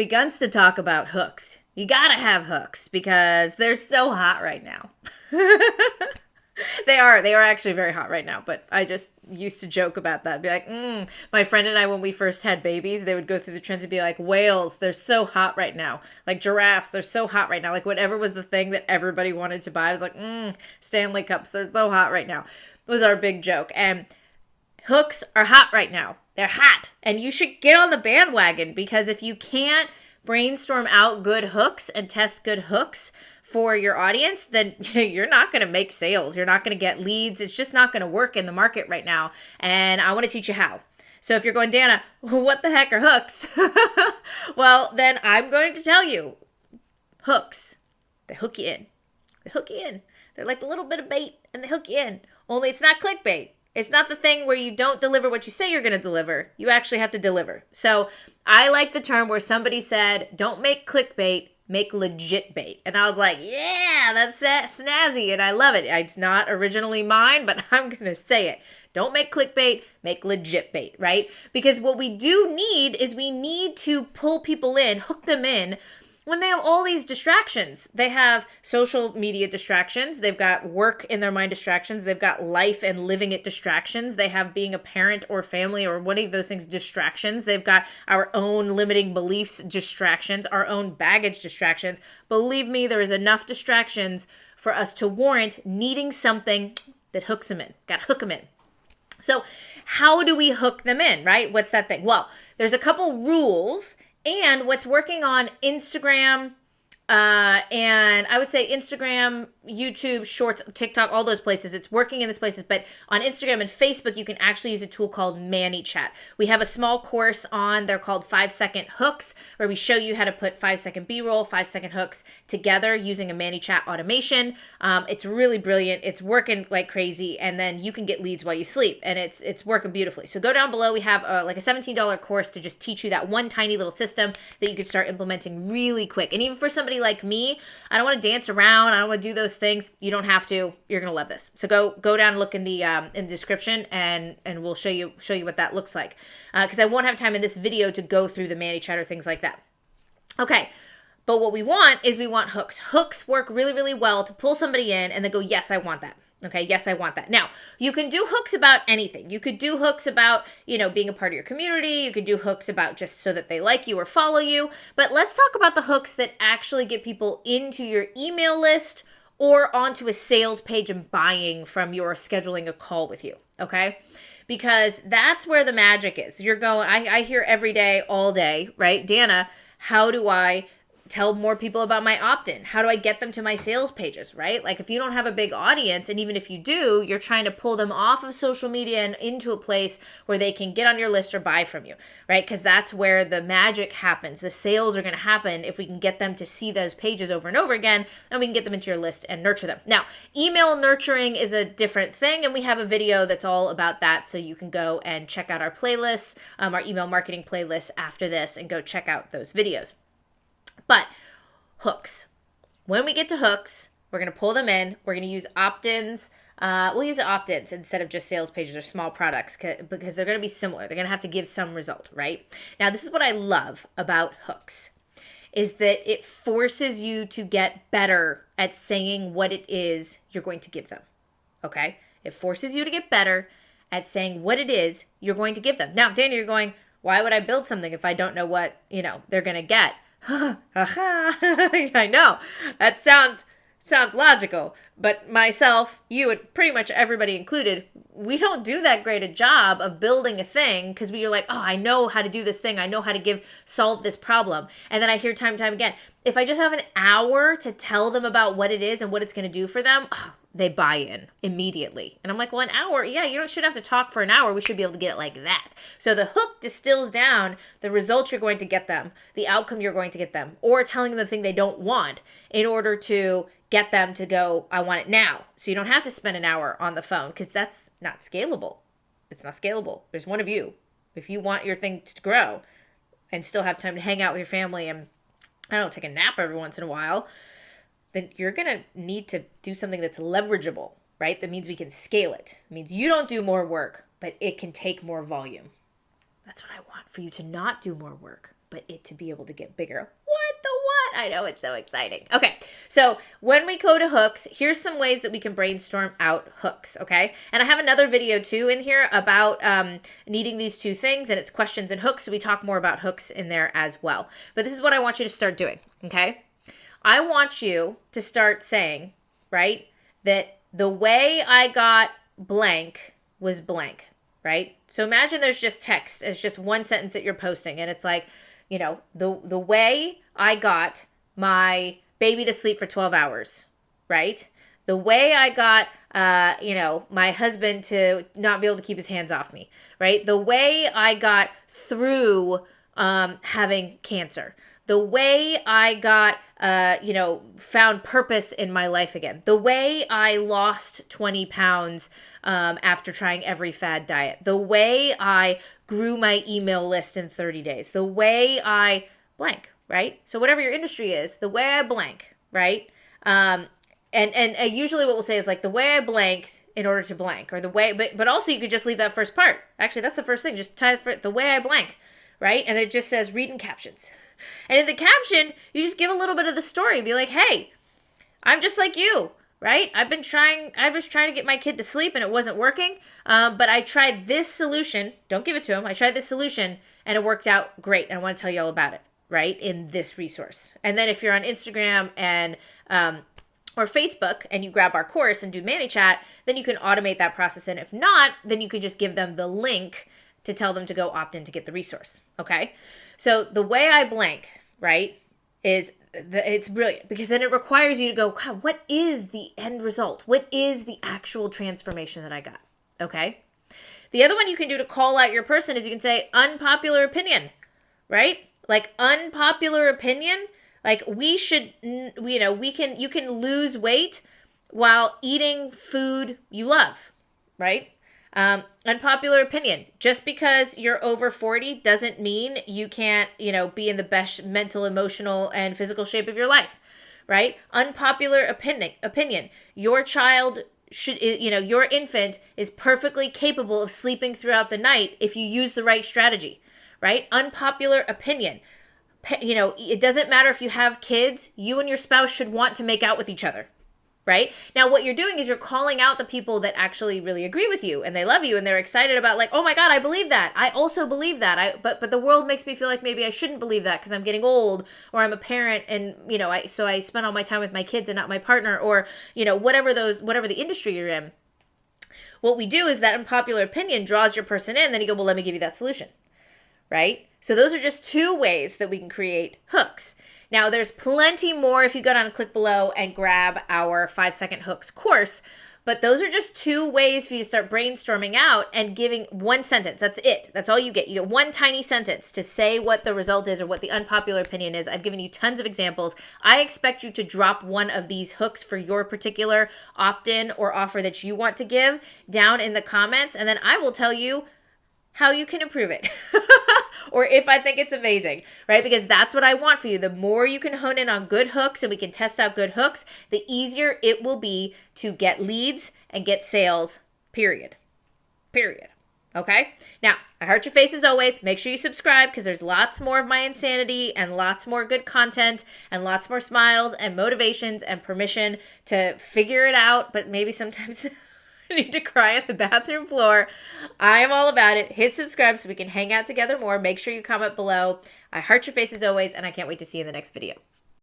begun to talk about hooks. You gotta have hooks because they're so hot right now. They are actually very hot right now, but I just used to joke about that. Be like, my friend and I, when we first had babies, they would go through the trends and be like, whales, they're so hot right now. Like giraffes, they're so hot right now. Like whatever was the thing that everybody wanted to buy, I was like, Stanley cups, they're so hot right now. It was our big joke. And hooks are hot right now. They're hot. And you should get on the bandwagon because if you can't brainstorm out good hooks and test good hooks for your audience, then you're not going to make sales. You're not going to get leads. It's just not going to work in the market right now. And I want to teach you how. So if you're going, Dana, what the heck are hooks? Well, then I'm going to tell you. Hooks, they hook you in. They hook you in. They're like a little bit of bait and they hook you in. Only it's not clickbait. It's not the thing where you don't deliver what you say you're going to deliver. You actually have to deliver. So I like the term where somebody said, don't make clickbait, make legit bait. And I was like, yeah, that's snazzy. And I love it. It's not originally mine, but I'm going to say it. Don't make clickbait, make legit bait, right? Because what we do need is we need to pull people in, hook them in when they have all these distractions. They have social media distractions. They've got work in their mind distractions. They've got life and living it distractions. They have being a parent or family or one of those things distractions. They've got our own limiting beliefs distractions, our own baggage distractions. Believe me, there is enough distractions for us to warrant needing something that hooks them in. Got to hook them in. So how do we hook them in, right? What's that thing? Well, there's a couple rules. And what's working on Instagram, and I would say Instagram, YouTube, Shorts, TikTok, all those places. It's working in those places. But on Instagram and Facebook, you can actually use a tool called ManyChat. We have a small course on, they're called 5-second hooks, where we show you how to put 5-second B-roll, 5-second hooks together using a ManyChat automation. It's really brilliant. It's working like crazy. And then you can get leads while you sleep. And it's working beautifully. So go down below. We have like a $17 course to just teach you that one tiny little system that you can start implementing really quick. And even for somebody like me, I don't want to dance around. I don't want to do those things. You don't have to. You're gonna love this. So go down and look in the description, and we'll show you what that looks like. Because I won't have time in this video to go through the ManyChat or things like that. Okay. But what we want is we want hooks. Hooks work really, really well to pull somebody in and then go, yes, I want that. Okay, yes, I want that. Now, you can do hooks about anything. You could do hooks about, being a part of your community. You could do hooks about just so that they like you or follow you. But let's talk about the hooks that actually get people into your email list or onto a sales page and buying from your scheduling a call with you, okay? Because that's where the magic is. You're going, I hear every day, all day, right? Dana, how do I tell more people about my opt-in? How do I get them to my sales pages, right? Like if you don't have a big audience, and even if you do, you're trying to pull them off of social media and into a place where they can get on your list or buy from you, right? Because that's where the magic happens. The sales are going to happen if we can get them to see those pages over and over again, and we can get them into your list and nurture them. Now, email nurturing is a different thing, and we have a video that's all about that, so you can go and check out our playlists, our email marketing playlist after this, and go check out those videos. But hooks. When we get to hooks, we're going to pull them in. We're going to use opt-ins. We'll use opt-ins instead of just sales pages or small products because they're going to be similar. They're going to have to give some result, right? Now, this is what I love about hooks is that it forces you to get better at saying what it is you're going to give them, okay? It forces you to get better at saying what it is you're going to give them. Now, Danny, you're going, why would I build something if I don't know what, they're going to get? I know that sounds logical, but myself, you, and pretty much everybody included, we don't do that great a job of building a thing because we are like, oh, I know how to do this thing. I know how to solve this problem. And then I hear time and time again, if I just have an hour to tell them about what it is and what it's going to do for them, they buy in immediately. And I'm like, well, an hour, yeah, you shouldn't have to talk for an hour. We should be able to get it like that. So the hook distills down the results you're going to get them, the outcome you're going to get them, or telling them the thing they don't want in order to get them to go, I want it now. So you don't have to spend an hour on the phone because that's not scalable. It's not scalable. There's one of you. If you want your thing to grow and still have time to hang out with your family and, I don't know, take a nap every once in a while, then you're going to need to do something that's leverageable, right? That means we can scale it. It means you don't do more work, but it can take more volume. That's what I want, for you to not do more work, but it to be able to get bigger. What the what? I know, it's so exciting. Okay, so when we go to hooks, here's some ways that we can brainstorm out hooks, okay? And I have another video too in here about needing these two things, and it's questions and hooks, so we talk more about hooks in there as well. But this is what I want you to start doing, okay? I want you to start saying, right, that the way I got blank was blank, right? So imagine there's just text, and it's just one sentence that you're posting, and it's like, you know, the way I got my baby to sleep for 12 hours, right? The way I got, you know, my husband to not be able to keep his hands off me, right? The way I got through having cancer. The way I got, you know, found purpose in my life again. The way I lost 20 pounds after trying every fad diet. The way I grew my email list in 30 days. The way I blank, right? So whatever your industry is, the way I blank, right? And usually what we'll say is like the way I blank in order to blank, or the way, but also you could just leave that first part. Actually, that's the first thing. Just type for the way I blank, right? And it just says read in captions. And in the caption, you just give a little bit of the story. Be like, hey, I'm just like you, right? I was trying to get my kid to sleep and it wasn't working. But I tried this solution. Don't give it to him. I tried this solution and it worked out great. And I want to tell you all about it, right? In this resource. And then if you're on Instagram and, or Facebook and you grab our course and do ManyChat, then you can automate that process. And if not, then you could just give them the link to tell them to go opt in to get the resource. Okay. So the way I blank, right, is it's brilliant because then it requires you to go, God, what is the end result? What is the actual transformation that I got? Okay. The other one you can do to call out your person is you can say unpopular opinion, right? Like unpopular opinion, like we should, you know, you can lose weight while eating food you love, right? Unpopular opinion. Just because you're over 40 doesn't mean you can't, you know, be in the best mental, emotional, and physical shape of your life, right? Unpopular opinion. Your child should, you know, your infant is perfectly capable of sleeping throughout the night if you use the right strategy, right? Unpopular opinion. You know, it doesn't matter if you have kids, you and your spouse should want to make out with each other. Right? Now, what you're doing is you're calling out the people that actually really agree with you and they love you and they're excited about like, oh my God, I believe that. I also believe that. But the world makes me feel like maybe I shouldn't believe that because I'm getting old or I'm a parent and, you know, so I spend all my time with my kids and not my partner or, you know, whatever the industry you're in. What we do is that unpopular opinion draws your person in. Then you go, well, let me give you that solution. Right? So those are just two ways that we can create hooks. Now, there's plenty more if you go down and click below and grab our 5-second hooks course. But those are just two ways for you to start brainstorming out and giving one sentence. That's it. That's all you get. You get one tiny sentence to say what the result is or what the unpopular opinion is. I've given you tons of examples. I expect you to drop one of these hooks for your particular opt-in or offer that you want to give down in the comments. And then I will tell you how you can improve it or if I think it's amazing, right? Because that's what I want for you. The more you can hone in on good hooks and we can test out good hooks, the easier it will be to get leads and get sales, period. Okay? Now, I heart your face as always. Make sure you subscribe because there's lots more of my insanity and lots more good content and lots more smiles and motivations and permission to figure it out, but maybe sometimes I need to cry on the bathroom floor. I am all about it. Hit subscribe so we can hang out together more. Make sure you comment below. I heart your face as always, and I can't wait to see you in the next video.